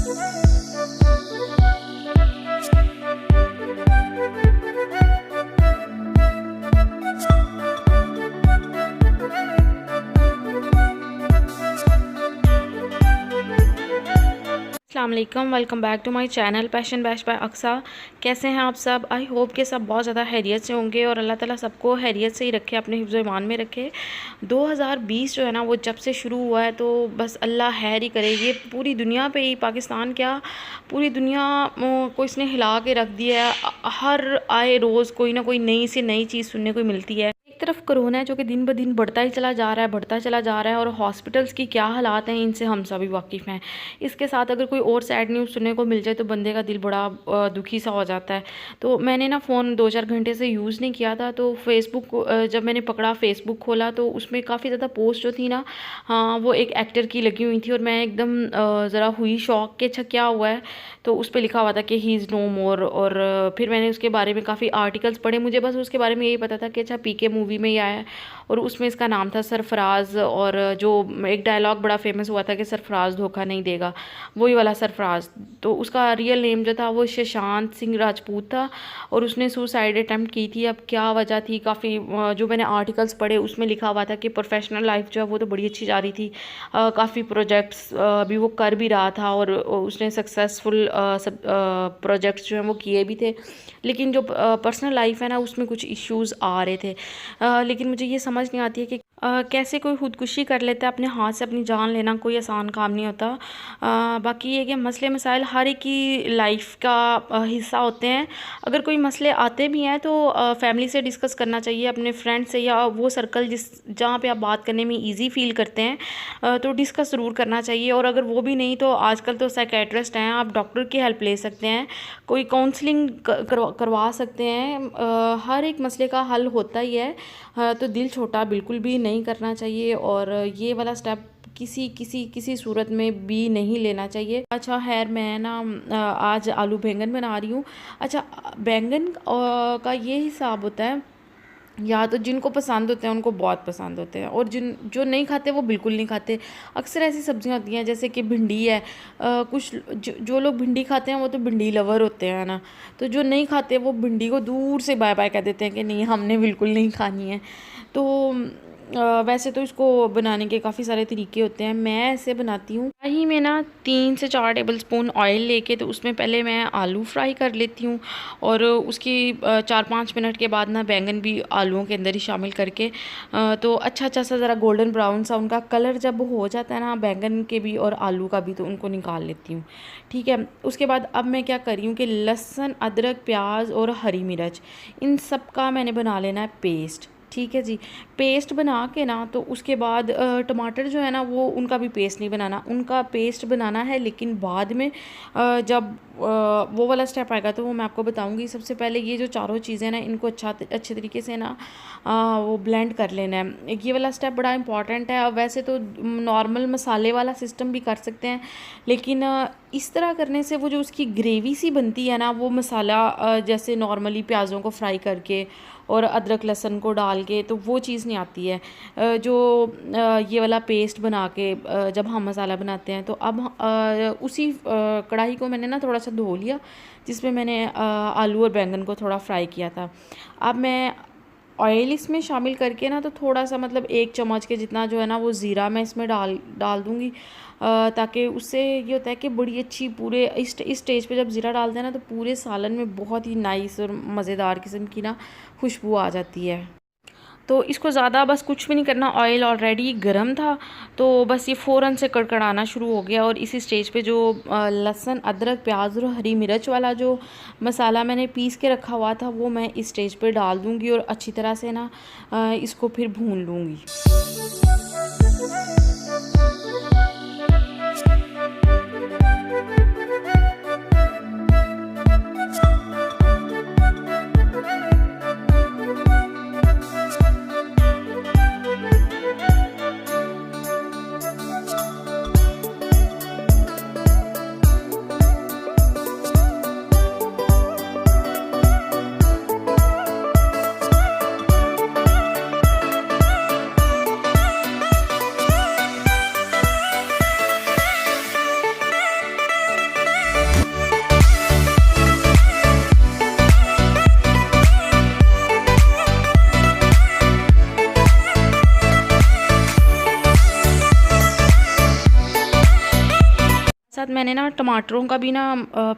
अस्सलाम वालेकुम, welcome back to my channel passion bash by Aqsa. कैसे हैं आप सब? आई होप कि सब बहुत ज़्यादा खैरियत से होंगे और अल्लाह ताला सबको खैरियत से ही रखे, अपने हिफ्ज़ ईमान में रखे। 2020 जो है ना, वो जब से शुरू हुआ है तो बस अल्लाह खैर ही करे। ये पूरी दुनिया पे ही, पाकिस्तान क्या पूरी दुनिया को इसने हिला के रख दिया है। हर आए रोज़ कोई ना कोई नई से नई चीज़ सुनने को मिलती है। एक तरफ कोरोना है जो कि दिन ब दिन बढ़ता ही चला जा रहा है, बढ़ता चला जा रहा है, और हॉस्पिटल्स की क्या हालात हैं इनसे हम सभी वाकिफ़ हैं। इसके साथ अगर कोई और सैड न्यूज़ सुनने को मिल जाए तो बंदे का दिल बड़ा दुखी सा हो जाता है। तो मैंने ना फ़ोन 2-4 घंटे से यूज़ नहीं किया था, तो फेसबुक जब मैंने पकड़ा, फेसबुक खोला तो उसमें काफ़ी ज़्यादा पोस्ट जो थी ना, हाँ, वो एक एक्टर की लगी हुई थी और मैं एकदम ज़रा हुई शॉक कि अच्छा क्या हुआ है। तो उस पर लिखा हुआ था कि ही इज़ नो मोर, और फिर मैंने उसके बारे में काफ़ी आर्टिकल्स पढ़े। मुझे बस उसके बारे में यही पता था कि अच्छा पीके मूवी में ही आया है और उसमें इसका नाम था सरफराज, और जो एक डायलॉग बड़ा फेमस हुआ था कि सरफराज धोखा नहीं देगा, वही वाला सरफराज। तो उसका रियल नेम जो था वो शशांत सिंह राजपूत था और उसने सुसाइड अटैम्प्ट की थी। अब क्या वजह थी, काफ़ी जो मैंने आर्टिकल्स पढ़े उसमें लिखा हुआ था कि प्रोफेशनल लाइफ जो है वो तो बड़ी अच्छी जा रही थी, काफ़ी प्रोजेक्ट्स भी वो कर भी रहा था और उसने सक्सेसफुल सब प्रोजेक्ट्स जो हैं वो किए भी थे, लेकिन जो पर्सनल लाइफ है ना उसमें कुछ इश्यूज़ आ रहे थे। लेकिन मुझे ये समझ नहीं आती है कि कैसे कोई खुदकुशी कर लेता है। अपने हाथ से अपनी जान लेना कोई आसान काम नहीं होता। बाकी ये कि मसले मसाइल हर एक की लाइफ का हिस्सा होते हैं। अगर कोई मसले आते भी हैं तो फैमिली से डिस्कस करना चाहिए, अपने फ्रेंड से, या वो सर्कल जहाँ पे आप बात करने में इजी फील करते हैं तो डिस्कस ज़रूर करना चाहिए। और अगर वो भी नहीं तो आजकल तो साइकेट्रिस्ट हैं, आप डॉक्टर की हेल्प ले सकते हैं, कोई काउंसलिंग करवा सकते हैं। हर एक मसले का हल होता ही है। तो दिल छोटा बिल्कुल भी नहीं करना चाहिए और ये वाला स्टेप किसी किसी किसी सूरत में भी नहीं लेना चाहिए। अच्छा खैर, मैं ना आज आलू बैंगन बना रही हूँ। अच्छा, बैंगन का ये हिसाब होता है, या तो जिनको पसंद होते हैं उनको बहुत पसंद होते हैं, और जो नहीं खाते वो बिल्कुल नहीं खाते। अक्सर ऐसी सब्जियां होती हैं जैसे कि भिंडी है, कुछ जो लोग भिंडी खाते हैं वो तो भिंडी लवर होते हैं ना, तो जो नहीं खाते वो भिंडी को दूर से बाय बाय कह देते हैं कि नहीं, हमने बिल्कुल नहीं खानी है। तो वैसे तो इसको बनाने के काफ़ी सारे तरीके होते हैं। मैं ऐसे बनाती हूँ, कढ़ाई में ना 3 से 4 टेबलस्पून ऑयल लेके तो उसमें पहले मैं आलू फ्राई कर लेती हूँ, और उसकी 4-5 मिनट के बाद ना बैंगन भी आलूओं के अंदर ही शामिल करके तो अच्छा सा ज़रा गोल्डन ब्राउन सा उनका कलर जब हो जाता है ना, बैंगन के भी और आलू का भी, तो उनको निकाल लेती हूँ। ठीक है, उसके बाद अब मैं क्या कर रही हूँ कि लहसुन, अदरक, प्याज और हरी मिर्च, इन सब का मैंने बना लेना है पेस्ट। ठीक है जी, पेस्ट बना के ना तो उसके बाद टमाटर जो है ना वो उनका भी पेस्ट नहीं बनाना, उनका पेस्ट बनाना है, लेकिन बाद में जब वो वाला स्टेप आएगा तो वो मैं आपको बताऊंगी। सबसे पहले ये जो चारों चीज़ें ना इनको अच्छे तरीके से ना वो ब्लेंड कर लेना है। ये वाला स्टेप बड़ा इंपॉर्टेंट है। अब वैसे तो नॉर्मल मसाले वाला सिस्टम भी कर सकते हैं, लेकिन इस तरह करने से वो जो उसकी ग्रेवी सी बनती है ना, वो मसाला जैसे नॉर्मली प्याज़ों को फ्राई करके और अदरक लहसुन को डाल के, तो वो चीज़ नहीं आती है। जो ये वाला पेस्ट बना के जब हम मसाला बनाते हैं तो अब उसी कढ़ाई को मैंने ना थोड़ा सा धो लिया, जिसमें मैंने आलू और बैंगन को थोड़ा फ्राई किया था। अब मैं ऑयल इसमें शामिल करके ना तो थोड़ा सा, मतलब 1 चम्मच के जितना जो है ना वो ज़ीरा मैं इसमें डाल दूँगी, ताकि उससे ये होता है कि बड़ी अच्छी पूरे इस स्टेज पे जब ज़ीरा डालते हैं ना तो पूरे सालन में बहुत ही नाइस और मज़ेदार किस्म की ना खुशबू आ जाती है। तो इसको ज़्यादा बस कुछ भी नहीं करना, ऑयल ऑलरेडी गर्म था तो बस ये फ़ौरन से कड़कड़ाना शुरू हो गया, और इसी स्टेज पे जो लहसुन, अदरक, प्याज और हरी मिर्च वाला जो मसाला मैंने पीस के रखा हुआ था वो मैं इस स्टेज पे डाल दूँगी और अच्छी तरह से ना इसको फिर भून लूँगी। साथ मैंने ना टमाटरों का भी ना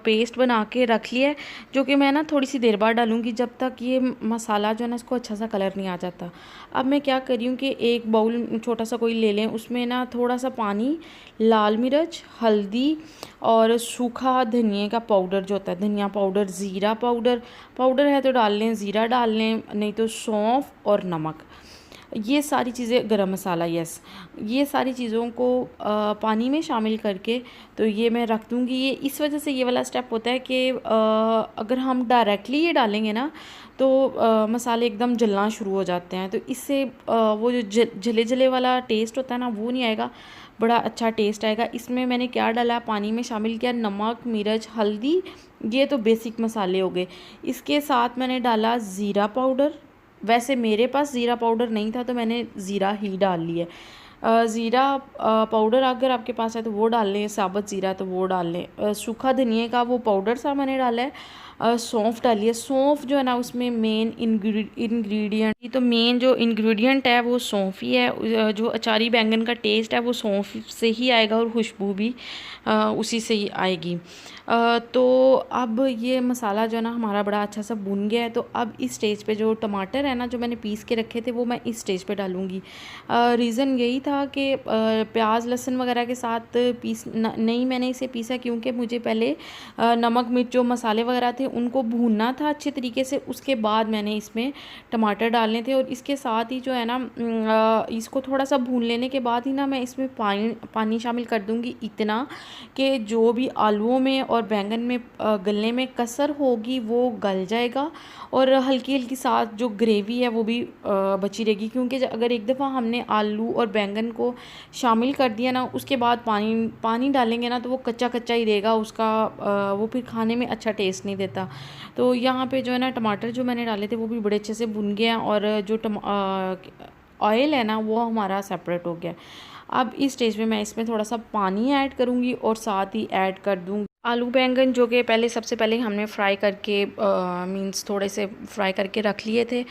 पेस्ट बना के रख लिया है, जो कि मैं ना थोड़ी सी देर बाद डालूँगी, जब तक ये मसाला जो है ना इसको अच्छा सा कलर नहीं आ जाता। अब मैं क्या कर रही हूँ कि एक बाउल छोटा सा कोई ले लें, उसमें ना थोड़ा सा पानी, लाल मिर्च, हल्दी और सूखा धनिया का पाउडर जो होता है, धनिया पाउडर, ज़ीरा पाउडर, पाउडर है तो डाल लें, ज़ीरा डाल लें, नहीं तो सौंफ और नमक, ये सारी चीज़ें, गरम मसाला, यस, ये सारी चीज़ों को पानी में शामिल करके तो ये मैं रख दूँगी। ये इस वजह से ये वाला स्टेप होता है कि अगर हम डायरेक्टली ये डालेंगे ना तो मसाले एकदम जलना शुरू हो जाते हैं, तो इससे वो जो जले जले वाला टेस्ट होता है ना वो नहीं आएगा, बड़ा अच्छा टेस्ट आएगा। इसमें मैंने क्या डाला, पानी में शामिल किया नमक, मिर्च, हल्दी, ये तो बेसिक मसाले हो गए। इसके साथ मैंने डाला ज़ीरा पाउडर, वैसे मेरे पास ज़ीरा पाउडर नहीं था तो मैंने ज़ीरा ही डाल लिया। ज़ीरा पाउडर अगर आपके पास है तो वो डाल लें, साबुत ज़ीरा तो वो डाल लें, सूखा धनिया का वो पाउडर सा मैंने डाला है, सौंफ डालिए। सौंफ जो है ना उसमें मेन इंग्रेडिएंट, तो मेन जो इंग्रेडिएंट है वो सौंफ ही है। जो अचारी बैंगन का टेस्ट है वो सौंफ से ही आएगा और खुशबू भी उसी से ही आएगी। तो अब ये मसाला जो है ना हमारा बड़ा अच्छा सा भुन गया है, तो अब इस स्टेज पे जो टमाटर है ना जो मैंने पीस के रखे थे वो मैं इस स्टेज पे डालूँगी। रीज़न यही था कि प्याज लहसुन वगैरह के साथ नहीं मैंने इसे पीसा, क्योंकि मुझे पहले नमक मिर्च जो मसाले वगैरह थे उनको भूनना था अच्छे तरीके से, उसके बाद मैंने इसमें टमाटर डालने थे। और इसके साथ ही जो है ना इसको थोड़ा सा भून लेने के बाद ही ना मैं इसमें पानी शामिल कर दूँगी, इतना कि जो भी आलूओं में और बैंगन में गलने में कसर होगी वो गल जाएगा, और हल्की हल्की साथ जो ग्रेवी है वो भी बची रहेगी। क्योंकि अगर एक दफ़ा हमने आलू और बैंगन को शामिल कर दिया ना, उसके बाद पानी डालेंगे ना तो वो कच्चा कच्चा ही रहेगा, उसका वो फिर खाने में अच्छा टेस्ट नहीं देता। तो यहाँ पे जो है ना टमाटर जो मैंने डाले थे वो भी बड़े अच्छे से भुन गए, और जो ऑयल है ना वो हमारा सेपरेट हो गया। अब इस स्टेज पे मैं इसमें थोड़ा सा पानी ऐड करूँगी और साथ ही ऐड कर दूँगी आलू बैंगन, जो कि सबसे पहले हमने फ्राई करके मींस थोड़े से फ्राई करके रख लिए थे।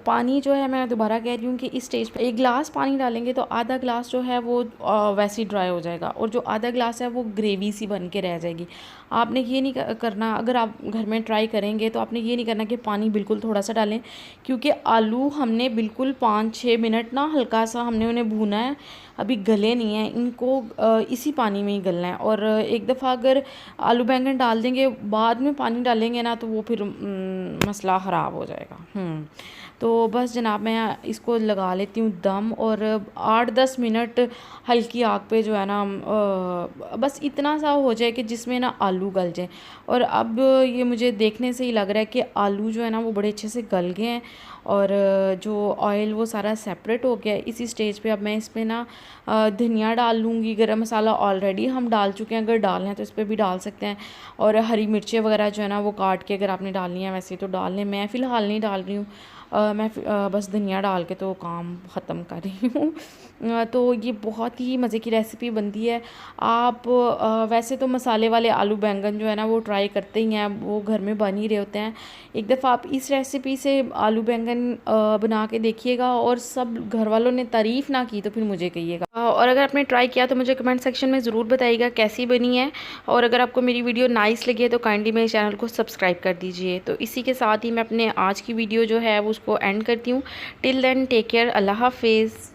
पानी जो है मैं दोबारा कह रही हूँ कि इस स्टेज पे 1 गिलास पानी डालेंगे तो आधा गिलास जो है वो वैसे ही ड्राई हो जाएगा, और जो आधा गिलास है वो ग्रेवी सी बन के रह जाएगी। आपने ये नहीं करना, अगर आप घर में ट्राई करेंगे तो आपने ये नहीं करना कि पानी बिल्कुल थोड़ा सा डालें, क्योंकि आलू हमने बिल्कुल 5-6 मिनट ना हल्का सा हमने उन्हें भूना है, अभी गले नहीं हैं, इनको इसी पानी में ही गलना है। और एक दफ़ा अगर आलू बैंगन डाल देंगे बाद में पानी डालेंगे ना तो वो फिर मसला ख़राब हो जाएगा। तो बस जनाब मैं इसको लगा लेती हूँ दम, और 8-10 मिनट हल्की आग पे जो है ना बस इतना सा हो जाए कि जिसमें ना आलू गल जाए। और अब ये मुझे देखने से ही लग रहा है कि आलू जो है ना वो बड़े अच्छे से गल गए हैं, और जो ऑयल वो सारा सेपरेट हो गया है। इसी स्टेज पे अब मैं इसमें ना धनिया डाल लूँगी, गरम मसाला ऑलरेडी हम डाल चुके हैं, अगर डालना है तो इस पर भी डाल सकते हैं, और हरी मिर्चें वगैरह जो है ना वो काट के अगर आपने डालनी है वैसे तो डाल लें, मैं फ़िलहाल नहीं डाल रही हूँ। मैं बस धनिया डाल के तो काम ख़त्म कर रही हूँ। तो ये बहुत ही मज़े की रेसिपी बनती है। आप वैसे तो मसाले वाले आलू बैंगन जो है ना वो ट्राई करते ही हैं, वो घर में बन ही रहे होते हैं। एक दफ़ा आप इस रेसिपी से आलू बैंगन बना के देखिएगा, और सब घर वालों ने तारीफ़ ना की तो फिर मुझे कहिएगा। और अगर आपने ट्राई किया तो मुझे कमेंट सेक्शन में ज़रूर बताइएगा कैसी बनी है, और अगर आपको मेरी वीडियो नाइस लगी है तो काइंडली मेरे चैनल को सब्सक्राइब कर दीजिए। तो इसी के साथ ही मैं अपने आज की वीडियो जो है वो उसको एंड करती हूँ। टिल देन टेक केयर, अल्लाह हाफिज़।